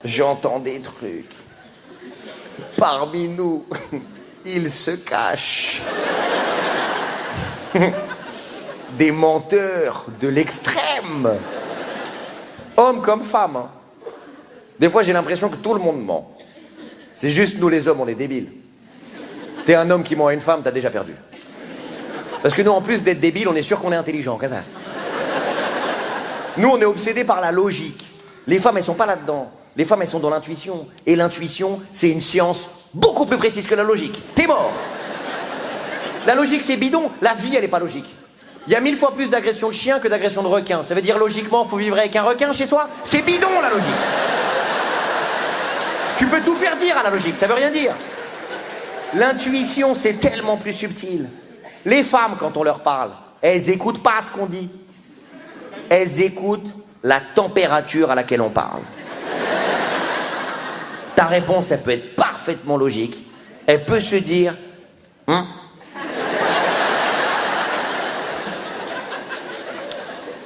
j'entends des trucs. Parmi nous, il se cache. Des menteurs de l'extrême. Hommes comme femmes. Hein. Des fois, j'ai l'impression que tout le monde ment. C'est juste nous, les hommes, on est débiles. T'es un homme qui ment à une femme, t'as déjà perdu. Parce que nous, en plus d'être débiles, on est sûr qu'on est intelligent. Nous, on est obsédés par la logique. Les femmes, elles sont pas là-dedans. Les femmes, elles sont dans l'intuition. Et l'intuition, c'est une science beaucoup plus précise que la logique. T'es mort. La logique, c'est bidon. La vie, elle est pas logique. Il y a 1000 fois plus d'agressions de chiens que d'agressions de requins. Ça veut dire, logiquement, faut vivre avec un requin chez soi. C'est bidon, la logique. Tu peux tout faire dire à la logique, ça veut rien dire. L'intuition, c'est tellement plus subtil. Les femmes, quand on leur parle, elles écoutent pas ce qu'on dit. Elles écoutent la température à laquelle on parle. Ta réponse, elle peut être parfaitement logique. Elle peut se dire...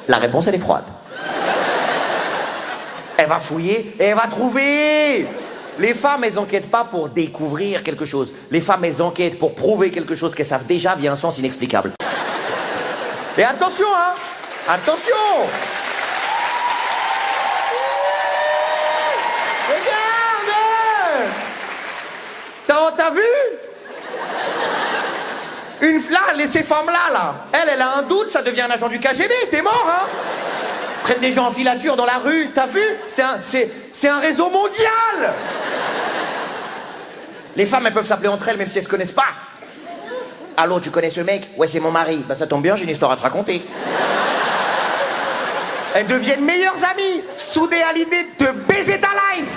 La réponse, elle est froide. Elle va fouiller et elle va trouver. Les femmes, elles enquêtent pas pour découvrir quelque chose. Les femmes, elles enquêtent pour prouver quelque chose qu'elles savent déjà via un sens inexplicable. Et attention, hein! Attention! Regarde! T'as vu? Ces femmes-là, elle a un doute, ça devient un agent du KGB, t'es mort, hein? Prennent des gens en filature dans la rue, t'as vu? C'est un réseau mondial! Les femmes, elles peuvent s'appeler entre elles même si elles se connaissent pas. Allô, tu connais ce mec? Ouais, c'est mon mari. Bah ça tombe bien, j'ai une histoire à te raconter. Elles deviennent meilleures amies, soudées à l'idée de te baiser ta life.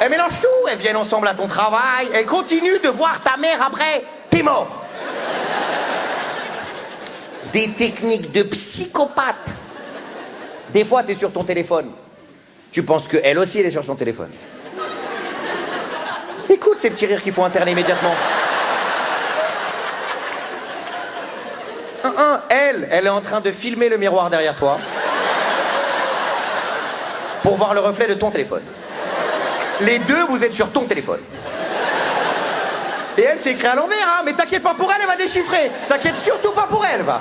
Elles mélangent tout, elles viennent ensemble à ton travail, elles continuent de voir ta mère après, t'es mort. Des techniques de psychopathe. Des fois, t'es sur ton téléphone. Tu penses qu'elle aussi, elle est sur son téléphone. Écoute ces petits rires qu'il faut interner immédiatement. Elle est en train de filmer le miroir derrière toi pour voir le reflet de ton téléphone. Les deux, vous êtes sur ton téléphone. Et elle, c'est écrit à l'envers, hein, mais t'inquiète pas pour elle, elle va déchiffrer. T'inquiète surtout pas pour elle, va.